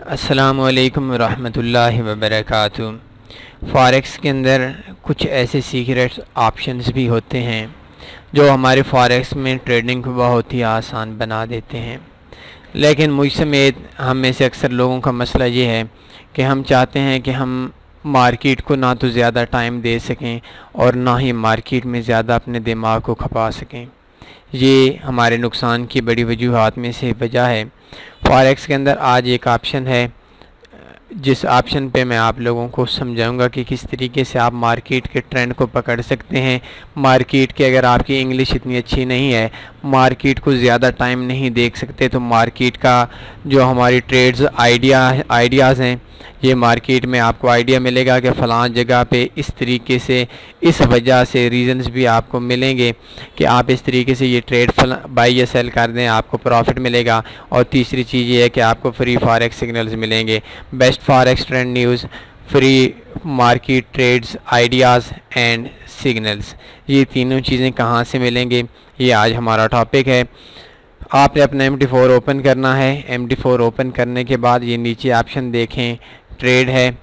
अस्सलामुअलैकुम रहमतुल्लाहि वबरकातुहू। फ़ॉरेक्स के अंदर कुछ ऐसे सीक्रेट ऑप्शंस भी होते हैं जो हमारे फ़ॉरेक्स में ट्रेडिंग को बहुत ही आसान बना देते हैं। लेकिन मुझ समेत हम में से अक्सर लोगों का मसला ये है कि हम चाहते हैं कि हम मार्केट को ना तो ज़्यादा टाइम दे सकें और ना ही मार्केट में ज़्यादा अपने दिमाग को खपा सकें। ये हमारे नुकसान की बड़ी वजूहात में से वजह है। फ़ॉरेक्स के अंदर आज एक ऑप्शन है जिस ऑप्शन पे मैं आप लोगों को समझाऊंगा कि किस तरीके से आप मार्केट के ट्रेंड को पकड़ सकते हैं। मार्केट के अगर आपकी इंग्लिश इतनी अच्छी नहीं है, मार्केट को ज़्यादा टाइम नहीं देख सकते, तो मार्केट का जो हमारी ट्रेड्स आइडियाज़ हैं, ये मार्केट में आपको आइडिया मिलेगा कि फ़लाँ जगह पे इस तरीके से, इस वजह से रीज़न्स भी आपको मिलेंगे कि आप इस तरीके से ये ट्रेड बाई या सेल कर दें, आपको प्रॉफिट मिलेगा। और तीसरी चीज़ ये है कि आपको फ्री फॉरेक्स सिग्नल्स मिलेंगे, best forex trend news, free market trades ideas and signals. ये तीनों चीज़ें कहाँ से मिलेंगे, ये आज हमारा टॉपिक है। आपने अपना MT4 ओपन करना है। MT4 ओपन करने के बाद ये नीचे ऑप्शन देखें, ट्रेड है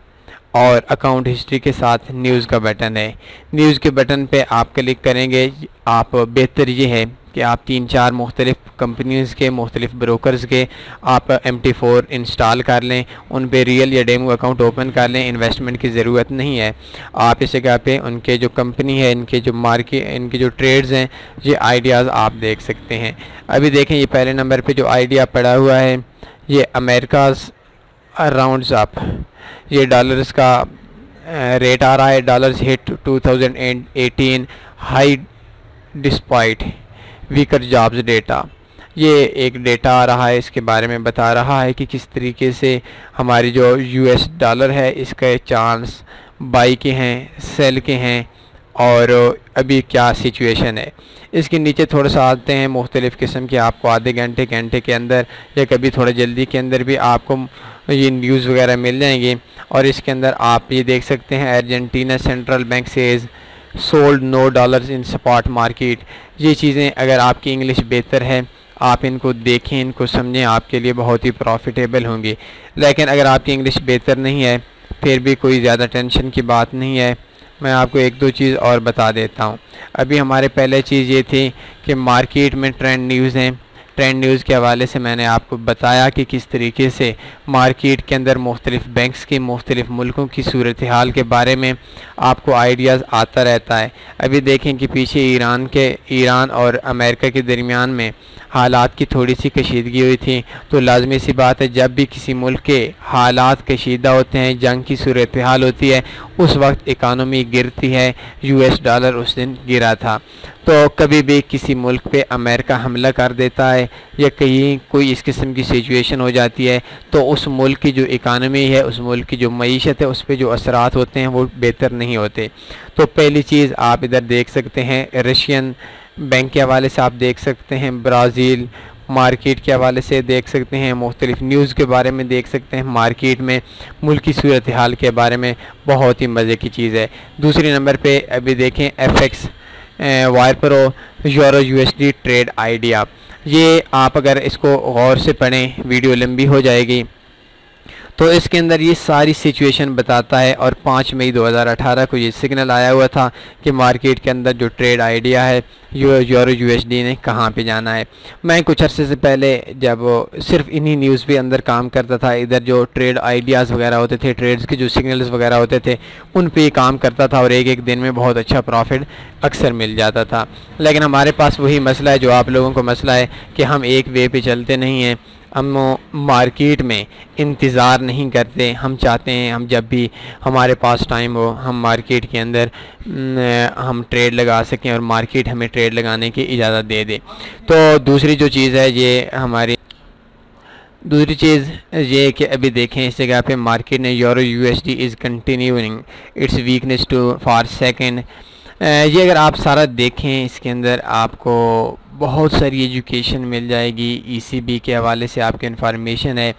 और अकाउंट हिस्ट्री के साथ न्यूज़ का बटन है। न्यूज़ के बटन पे आप क्लिक करेंगे। आप बेहतर ये है कि आप 3-4 मुख्तलिफ़ कंपनीज़ के, मुख्तलिफ़ ब्रोकर्स के आप MT4 इंस्टॉल कर लें, उन पे रियल या डेमो अकाउंट ओपन कर लें। इन्वेस्टमेंट की ज़रूरत नहीं है। आप इस जगह पे उनके जो कंपनी है, इनके जो मार्केट, इनके जो ट्रेड्स हैं, ये आइडियाज़ आप देख सकते हैं। अभी देखें, ये पहले नंबर पर जो आइडिया पड़ा हुआ है, ये अमेरिकाज़ राउंड्स अप, ये डॉलर्स का रेट आ रहा है। Dollars hit 2018 high despite weaker jobs data. ये एक डेटा आ रहा है, इसके बारे में बता रहा है कि किस तरीके से हमारी जो US डॉलर है, इसके चांस बाई के हैं, सेल के हैं और अभी क्या सिचुएशन है। इसके नीचे थोड़ा सा आते हैं मुख्तलिफ़ किस्म के, आपको आधे घंटे के अंदर या कभी थोड़ा जल्दी के अंदर भी आपको ये न्यूज़ वगैरह मिल जाएंगे। और इसके अंदर आप ये देख सकते हैं, Argentina central bank says sold no dollars in spot market. ये चीज़ें अगर आपकी इंग्लिश बेहतर है, आप इनको देखें, इनको समझें, आपके लिए बहुत ही प्रॉफिटेबल होंगी। लेकिन अगर आपकी इंग्लिश बेहतर नहीं है, फिर भी कोई ज़्यादा टेंशन की बात नहीं है। मैं आपको एक दो चीज़ और बता देता हूँ। अभी हमारे पहले चीज़ ये थी कि मार्केट में ट्रेंड न्यूज़ हैं। ट्रेंड न्यूज़ के हवाले से मैंने आपको बताया कि किस तरीके से मार्केट के अंदर मुख्तलिफ़ बैंक्स की, मुख्तलिफ़ मुल्कों की सूरत हाल के बारे में आपको आइडियाज़ आता रहता है। अभी देखें कि पीछे ईरान और अमेरिका के दरमियान में हालात की थोड़ी सी कशीदगी हुई थी, तो लाजमी सी बात है जब भी किसी मुल्क के हालात कशीदा होते हैं, जंग की सूरत हाल होती है, उस वक्त इकानमी गिरती है। US डॉलर उस दिन गिरा था। तो कभी भी किसी मुल्क पे अमेरिका हमला कर देता है या कहीं कोई इस किस्म की सिचुएशन हो जाती है, तो उस मुल्क की जो इकानमी है, उस मुल्क की जो मईशत है, उस पर जो असरात होते हैं वो बेहतर नहीं होते। तो पहली चीज़ आप इधर देख सकते हैं, रशियन बैंक के हवाले से आप देख सकते हैं, ब्राज़ील मार्केट के हवाले से देख सकते हैं, मुख्तलिफ़ न्यूज़ के बारे में देख सकते हैं, मार्केट में मुल्क की सूरत हाल के बारे में बहुत ही मज़े की चीज़ है। दूसरे नंबर पे अभी देखें FX wire pro euro USD trade idea. ये आप अगर इसको गौर से पढ़ें, वीडियो लंबी हो जाएगी, तो इसके अंदर ये सारी सिचुएशन बताता है। और 5 मई 2018 को ये सिग्नल आया हुआ था कि मार्केट के अंदर जो ट्रेड आइडिया है, यूरो USD ने कहाँ पे जाना है। मैं कुछ अरसे से पहले जब सिर्फ इन्हीं न्यूज़ पे अंदर काम करता था, इधर जो ट्रेड आइडियाज़ वगैरह होते थे, ट्रेड्स के जो सिग्नल्स वगैरह होते थे, उन पे काम करता था और एक दिन में बहुत अच्छा प्रॉफिट अक्सर मिल जाता था। लेकिन हमारे पास वही मसला है जो आप लोगों को मसला है कि हम एक वे पे चलते नहीं हैं, हम मार्केट में इंतज़ार नहीं करते। हम चाहते हैं हम जब भी हमारे पास टाइम हो, हम मार्केट के अंदर हम ट्रेड लगा सकें और मार्केट हमें ट्रेड लगाने की इजाज़त दे दे। तो दूसरी जो चीज़ है, ये हमारी दूसरी चीज़ ये कि अभी देखें इस जगह पे मार्केट ने euro USD is continuing its weakness to for second. ये अगर आप सारा देखें, इसके अंदर आपको बहुत सारी एजुकेशन मिल जाएगी। ECB के हवाले से आपकी इन्फॉर्मेशन है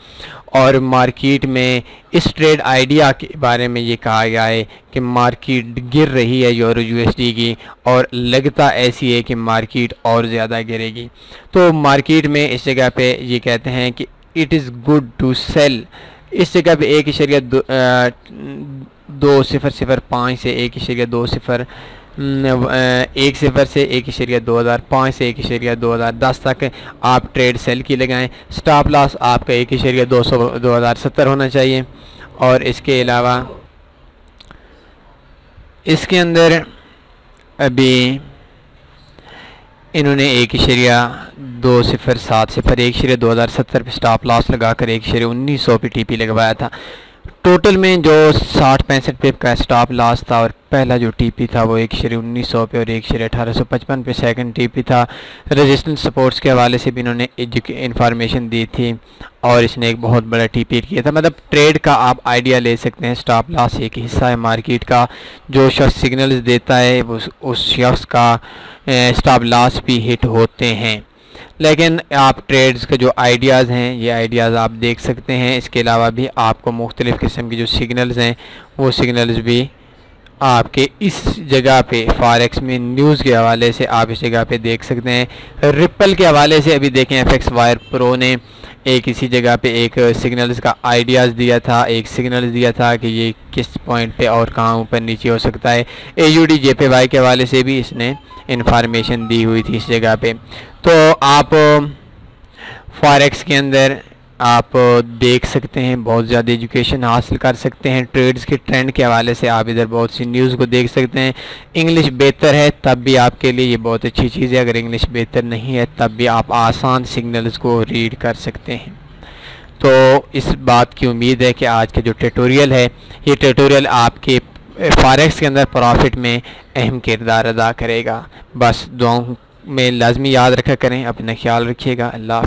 और मार्केट में इस ट्रेड आइडिया के बारे में ये कहा गया है कि मार्केट गिर रही है यूरो USD की, और लगता ऐसी है कि मार्केट और ज़्यादा गिरेगी। तो मार्केट में इस जगह पे ये कहते हैं कि it is good to sell इस जगह पे 1.205 से 1.20 1 से 1.2005 से 1.2010 तक आप ट्रेड सेल की लगाएं। स्टॉप लॉस आपका 1.2070 होना चाहिए। और इसके अलावा इसके अंदर अभी इन्होंने 1.207 1.2070 पे स्टॉप लॉस लगाकर 1.1900 पे टीपी लगवाया था। टोटल में जो 60-65 पिप का स्टॉप लॉस था और पहला जो टीपी था वो 1.1900 पे और 1.1855 पे सेकंड टीपी था। रेजिस्टेंस सपोर्ट्स के हवाले से भी इन्होंने इंफॉर्मेशन दी थी और इसने एक बहुत बड़ा टीपी किया था। मतलब ट्रेड का आप आइडिया ले सकते हैं। स्टॉप लॉस एक हिस्सा है मार्केट का, जो शख्स सिग्नल्स देता है उस शख्स का स्टॉप लॉस भी हिट होते हैं। लेकिन आप ट्रेड्स के जो आइडियाज़ हैं ये आइडियाज़ आप देख सकते हैं। इसके अलावा भी आपको मुख्तलिफ़ किस्म की जो सिग्नल्स हैं वो सिग्नल्स भी आपके इस जगह पे फॉरेक्स में न्यूज़ के हवाले से आप इस जगह पे देख सकते हैं। रिपल के हवाले से अभी देखें FX वायर प्रो ने एक इसी जगह पे एक सिग्नल्स का आइडियाज़ दिया था, एक सिग्नल्स दिया था कि ये किस पॉइंट पे और कहाँ ऊपर नीचे हो सकता है। AUD JPY के हवाले से भी इसने इंफॉर्मेशन दी हुई थी इस जगह पे। तो आप फॉरेक्स के अंदर आप देख सकते हैं, बहुत ज़्यादा एजुकेशन हासिल कर सकते हैं। ट्रेड्स के ट्रेंड के हवाले से आप इधर बहुत सी न्यूज़ को देख सकते हैं। इंग्लिश बेहतर है तब भी आपके लिए ये बहुत अच्छी चीज़ है। अगर इंग्लिश बेहतर नहीं है तब भी आप आसान सिग्नल्स को रीड कर सकते हैं। तो इस बात की उम्मीद है कि आज का जो ट्यूटोरियल है ये ट्यूटोरियल आपके फॉरेक्स के अंदर प्रॉफिट में अहम किरदार अदा करेगा। बस दुआओं में लाजमी याद रखा करें। अपना ख्याल रखिएगा। अल्लाह।